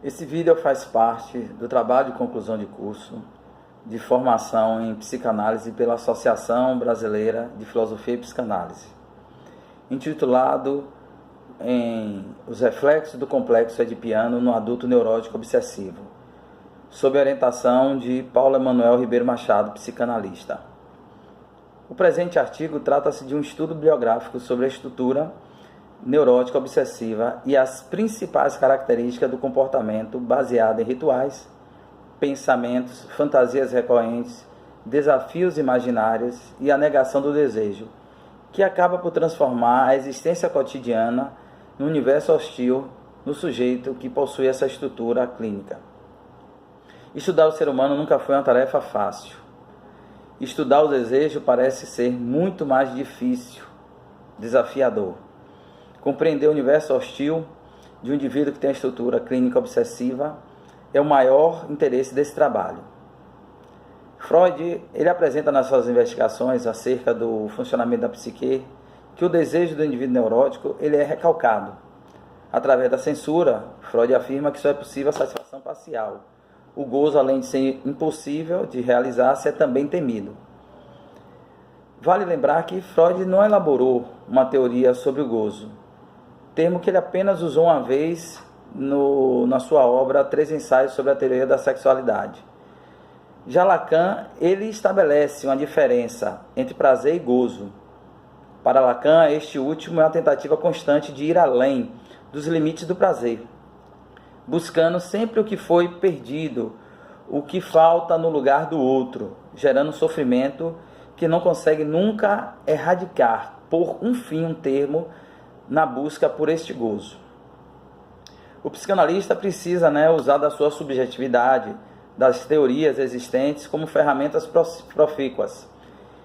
Esse vídeo faz parte do trabalho de conclusão de curso de formação em psicanálise pela Associação Brasileira de Filosofia e Psicanálise, intitulado em Os Reflexos do Complexo Edipiano no Adulto Neurótico Obsessivo, sob a orientação de Paulo Emanuel Ribeiro Machado, psicanalista. O presente artigo trata-se de um estudo bibliográfico sobre a estrutura neurótica obsessiva e as principais características do comportamento baseado em rituais, pensamentos, fantasias recorrentes, desafios imaginários e a negação do desejo, que acaba por transformar a existência cotidiana no universo hostil no sujeito que possui essa estrutura clínica. Estudar o ser humano nunca foi uma tarefa fácil. Estudar o desejo parece ser muito mais difícil, desafiador. Compreender o universo hostil de um indivíduo que tem a estrutura clínica obsessiva é o maior interesse desse trabalho. Freud, ele apresenta nas suas investigações acerca do funcionamento da psique que o desejo do indivíduo neurótico ele é recalcado. Através da censura, Freud afirma que só é possível a satisfação parcial. O gozo, além de ser impossível de realizar-se, é também temido. Vale lembrar que Freud não elaborou uma teoria sobre o gozo, termo que ele apenas usou uma vez na sua obra 3 ensaios sobre a teoria da sexualidade. Já Lacan, ele estabelece uma diferença entre prazer e gozo. Para Lacan, este último é uma tentativa constante de ir além dos limites do prazer, buscando sempre o que foi perdido, o que falta no lugar do outro, gerando um sofrimento que não consegue nunca erradicar, por um fim, um termo, na busca por este gozo. O psicanalista precisa usar da sua subjetividade, das teorias existentes como ferramentas profícuas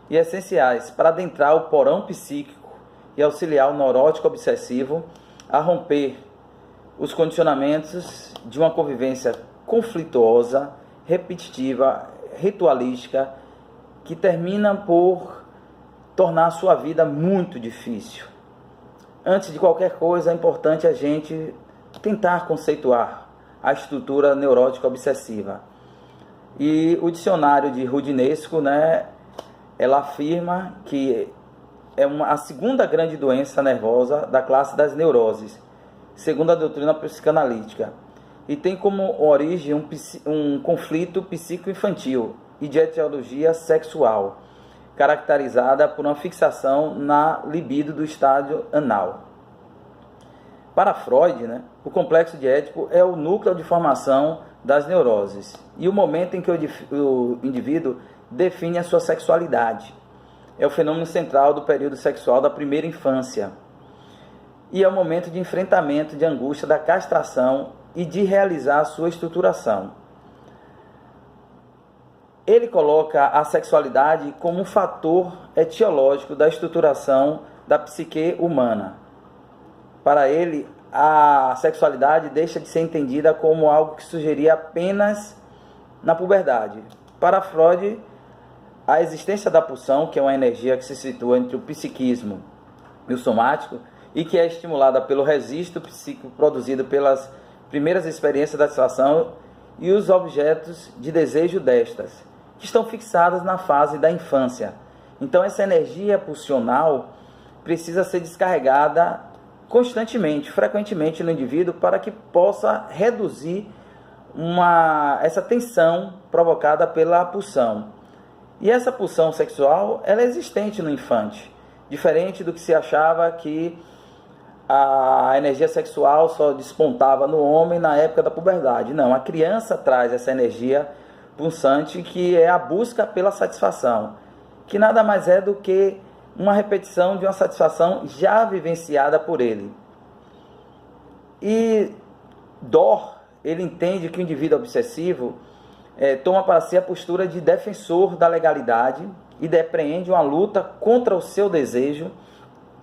e essenciais para adentrar o porão psíquico e auxiliar o neurótico obsessivo a romper os condicionamentos de uma convivência conflituosa, repetitiva, ritualística, que termina por tornar a sua vida muito difícil. Antes de qualquer coisa, é importante a gente tentar conceituar a estrutura neurótica obsessiva. E o dicionário de Rudinesco, ela afirma que é a segunda grande doença nervosa da classe das neuroses, segundo a doutrina psicanalítica, e tem como origem um conflito psico-infantil e de etiologia sexual, caracterizada por uma fixação na libido do estádio anal. Para Freud, o complexo de Édipo é o núcleo de formação das neuroses e o momento em que o indivíduo define a sua sexualidade. É o fenômeno central do período sexual da primeira infância e é o momento de enfrentamento de angústia da castração e de realizar a sua estruturação. Ele coloca a sexualidade como um fator etiológico da estruturação da psique humana. Para ele, a sexualidade deixa de ser entendida como algo que surgiria apenas na puberdade. Para Freud, a existência da pulsão, que é uma energia que se situa entre o psiquismo e o somático, e que é estimulada pelo registro psíquico produzido pelas primeiras experiências da situação e os objetos de desejo destas, que estão fixadas na fase da infância. Então, essa energia pulsional precisa ser descarregada constantemente, frequentemente no indivíduo para que possa reduzir essa tensão provocada pela pulsão. E essa pulsão sexual ela é existente no infante, diferente do que se achava que a energia sexual só despontava no homem na época da puberdade. Não, a criança traz essa energia pulsante que é a busca pela satisfação, que nada mais é do que uma repetição de uma satisfação já vivenciada por ele. E Dor, ele entende que o indivíduo obsessivo toma para si a postura de defensor da legalidade e depreende uma luta contra o seu desejo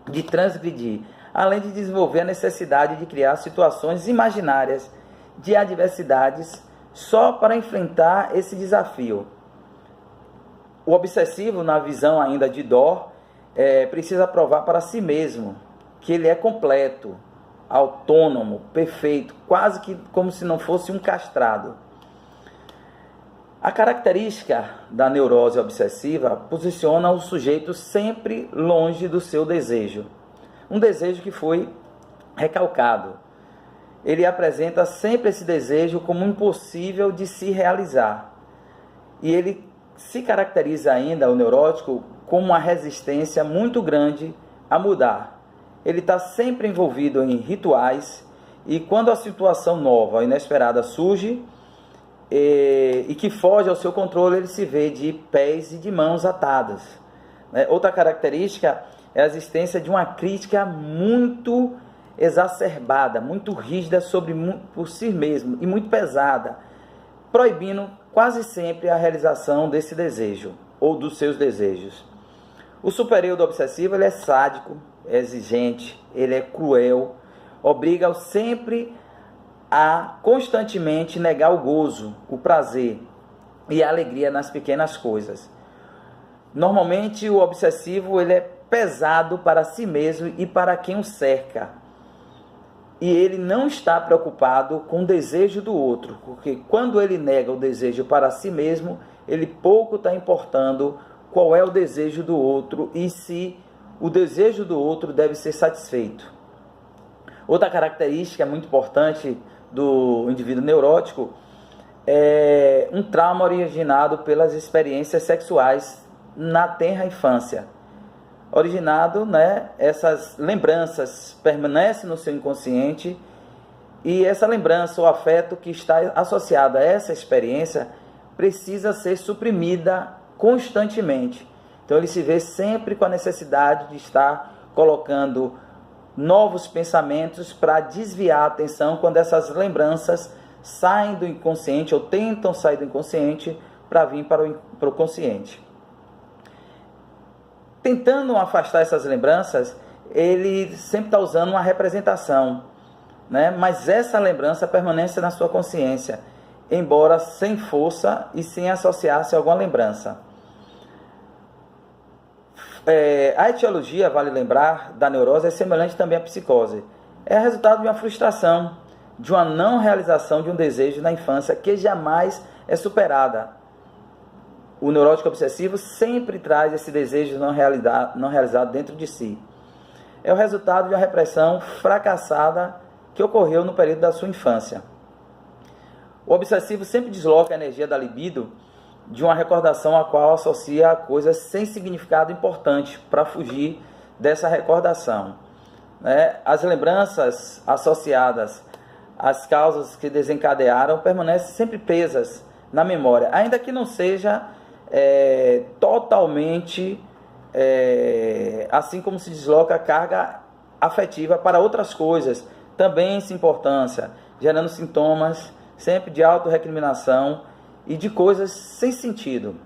de transgredir, além de desenvolver a necessidade de criar situações imaginárias de adversidades só para enfrentar esse desafio. O obsessivo, na visão ainda de Dor, precisa provar para si mesmo que ele é completo, autônomo, perfeito, quase que como se não fosse um castrado. A característica da neurose obsessiva posiciona o sujeito sempre longe do seu desejo. Um desejo que foi recalcado. Ele apresenta sempre esse desejo como impossível de se realizar. E ele se caracteriza ainda, o neurótico, como uma resistência muito grande a mudar. Ele está sempre envolvido em rituais e quando a situação nova, inesperada surge e que foge ao seu controle, ele se vê de pés e de mãos atadas. Outra característica é a existência de uma crítica muito exacerbada, muito rígida por si mesmo e muito pesada, proibindo quase sempre a realização desse desejo ou dos seus desejos. O supereudo obsessivo ele é sádico, é exigente, ele é cruel, obriga-o sempre a constantemente negar o gozo, o prazer e a alegria nas pequenas coisas. Normalmente o obsessivo ele é pesado para si mesmo e para quem o cerca. E ele não está preocupado com o desejo do outro, porque quando ele nega o desejo para si mesmo, ele pouco está importando qual é o desejo do outro e se o desejo do outro deve ser satisfeito. Outra característica muito importante do indivíduo neurótico é um trauma originado pelas experiências sexuais na tenra infância. Originado, essas lembranças permanecem no seu inconsciente e essa lembrança, o afeto que está associado a essa experiência precisa ser suprimida constantemente. Então ele se vê sempre com a necessidade de estar colocando novos pensamentos para desviar a atenção quando essas lembranças saem do inconsciente ou tentam sair do inconsciente para vir para o consciente. Tentando afastar essas lembranças, ele sempre está usando uma representação, mas essa lembrança permanece na sua consciência, embora sem força e sem associar-se a alguma lembrança. A etiologia, vale lembrar, da neurose é semelhante também à psicose. É resultado de uma frustração, de uma não realização de um desejo na infância que jamais é superada. O neurótico obsessivo sempre traz esse desejo não realizado dentro de si. É o resultado de uma repressão fracassada que ocorreu no período da sua infância. O obsessivo sempre desloca a energia da libido de uma recordação a qual associa coisas sem significado importante para fugir dessa recordação. As lembranças associadas às causas que desencadearam permanecem sempre presas na memória, ainda que não seja totalmente assim como se desloca a carga afetiva para outras coisas, também sem importância, gerando sintomas sempre de autorrecriminação e de coisas sem sentido.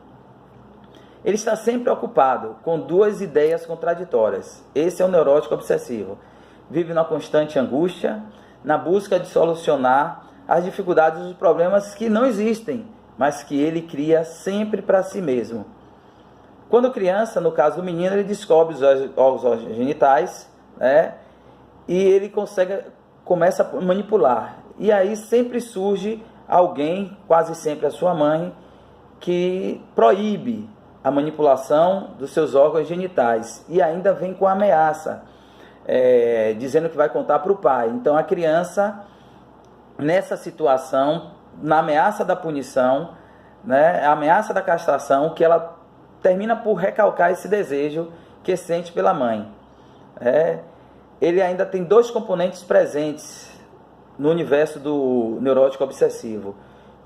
Ele está sempre ocupado com duas ideias contraditórias. Esse é o neurótico obsessivo. Vive na constante angústia, na busca de solucionar as dificuldades dos problemas que não existem, mas que ele cria sempre para si mesmo. Quando criança, no caso do menino, ele descobre os órgãos genitais, e ele começa a manipular. E aí sempre surge alguém, quase sempre a sua mãe, que proíbe a manipulação dos seus órgãos genitais e ainda vem com ameaça, dizendo que vai contar para o pai. Então a criança, nessa situação, na ameaça da punição, a ameaça da castração, que ela termina por recalcar esse desejo que sente pela mãe. Ele ainda tem dois componentes presentes no universo do neurótico obsessivo,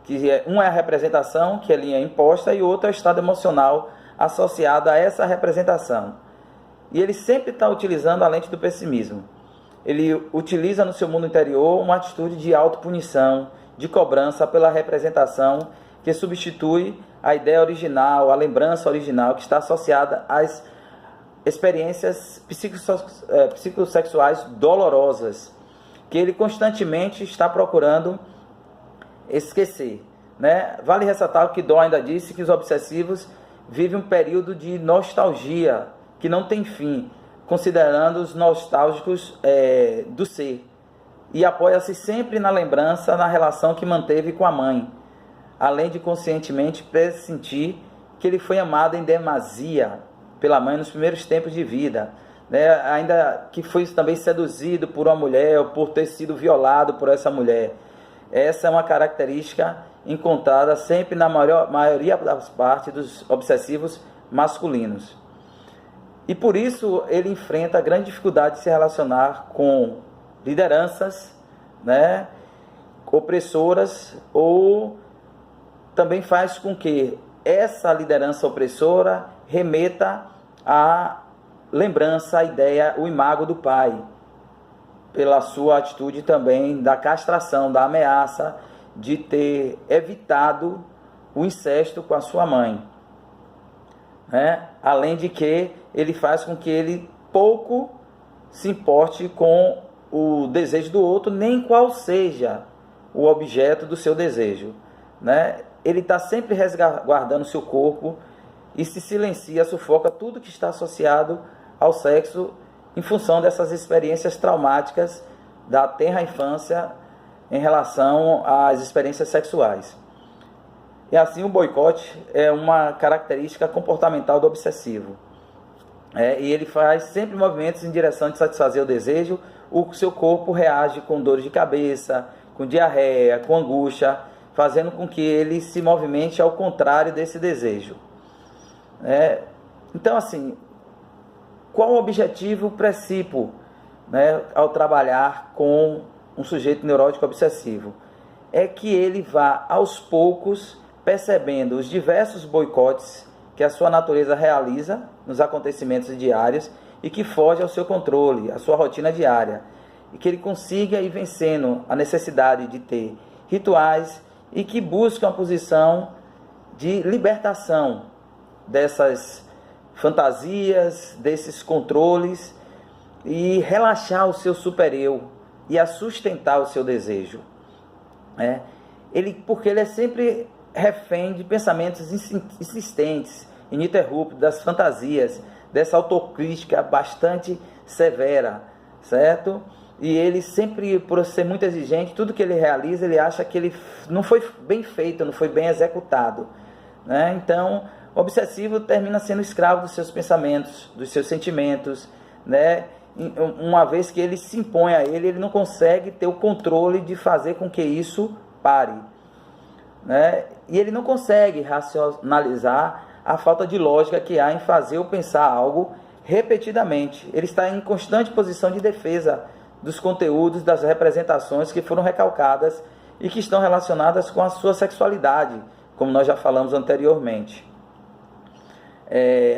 que um é a representação, que é a linha imposta, e outro é o estado emocional associado a essa representação. E ele sempre está utilizando a lente do pessimismo. Ele utiliza no seu mundo interior uma atitude de autopunição, de cobrança pela representação, que substitui a ideia original, a lembrança original, que está associada às experiências psicossexuais dolorosas, que ele constantemente está procurando esquecer. Vale ressaltar que Dó ainda disse que os obsessivos vivem um período de nostalgia que não tem fim, considerando os nostálgicos do ser, e apoia-se sempre na lembrança, na relação que manteve com a mãe, além de conscientemente pressentir que ele foi amado em demasia pela mãe nos primeiros tempos de vida, né? Ainda que foi também seduzido por uma mulher ou por ter sido violado por essa mulher. Essa é uma característica encontrada sempre na maioria das partes dos obsessivos masculinos. E por isso ele enfrenta a grande dificuldade de se relacionar com lideranças, né, opressoras, ou também faz com que essa liderança opressora remeta à lembrança, à ideia, o imago do pai, pela sua atitude também da castração, da ameaça de ter evitado o incesto com a sua mãe, né? Além de que ele faz com que ele pouco se importe com o desejo do outro, nem qual seja o objeto do seu desejo, né? Ele está sempre resguardando seu corpo e se silencia, sufoca tudo que está associado ao sexo em função dessas experiências traumáticas da tenra infância em relação às experiências sexuais. E assim o boicote é uma característica comportamental do obsessivo. E ele faz sempre movimentos em direção de satisfazer o desejo. O seu corpo reage com dores de cabeça, com diarreia, com angústia, fazendo com que ele se movimente ao contrário desse desejo. Então, assim, qual o objetivo principal, né, ao trabalhar com um sujeito neurótico obsessivo? É que ele vá aos poucos percebendo os diversos boicotes que a sua natureza realiza nos acontecimentos diários e que foge ao seu controle, à sua rotina diária, e que ele consiga ir vencendo a necessidade de ter rituais e que busque uma posição de libertação dessas fantasias, desses controles, e relaxar o seu super-eu e a sustentar o seu desejo. Porque ele é sempre refém de pensamentos insistentes, ininterruptos, das fantasias, dessa autocrítica bastante severa, certo? E ele sempre, por ser muito exigente, tudo que ele realiza, ele acha que ele não foi bem feito, não foi bem executado, né? Então, o obsessivo termina sendo escravo dos seus pensamentos, dos seus sentimentos, né? Uma vez que ele se impõe a ele não consegue ter o controle de fazer com que isso pare, né? E ele não consegue racionalizar a falta de lógica que há em fazer ou pensar algo repetidamente. Ele está em constante posição de defesa dos conteúdos, das representações que foram recalcadas e que estão relacionadas com a sua sexualidade, como nós já falamos anteriormente.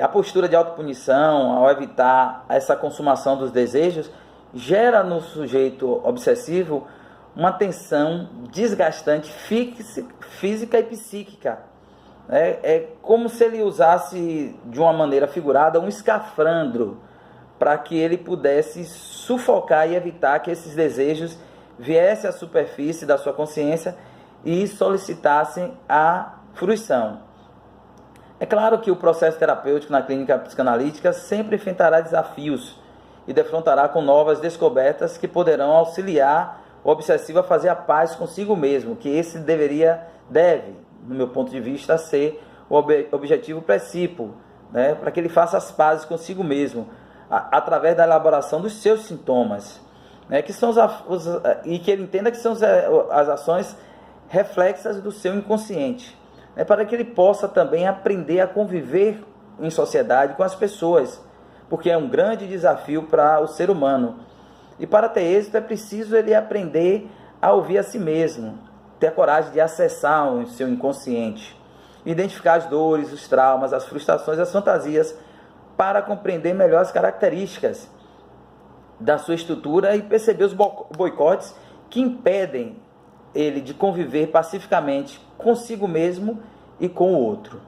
A postura de autopunição, ao evitar essa consumação dos desejos, gera no sujeito obsessivo uma tensão desgastante física e psíquica. É como se ele usasse, de uma maneira figurada, um escafandro para que ele pudesse sufocar e evitar que esses desejos viessem à superfície da sua consciência e solicitassem a fruição. É claro que o processo terapêutico na clínica psicanalítica sempre enfrentará desafios e defrontará com novas descobertas que poderão auxiliar o obsessivo a fazer a paz consigo mesmo, que esse deve, no meu ponto de vista, ser o objetivo principal, né, para que ele faça as pazes consigo mesmo, através da elaboração dos seus sintomas, né, que são e que ele entenda que são as ações reflexas do seu inconsciente, né, para que ele possa também aprender a conviver em sociedade com as pessoas, porque é um grande desafio para o ser humano. E para ter êxito é preciso ele aprender a ouvir a si mesmo, ter a coragem de acessar o seu inconsciente, identificar as dores, os traumas, as frustrações, as fantasias, para compreender melhor as características da sua estrutura e perceber os boicotes que impedem ele de conviver pacificamente consigo mesmo e com o outro.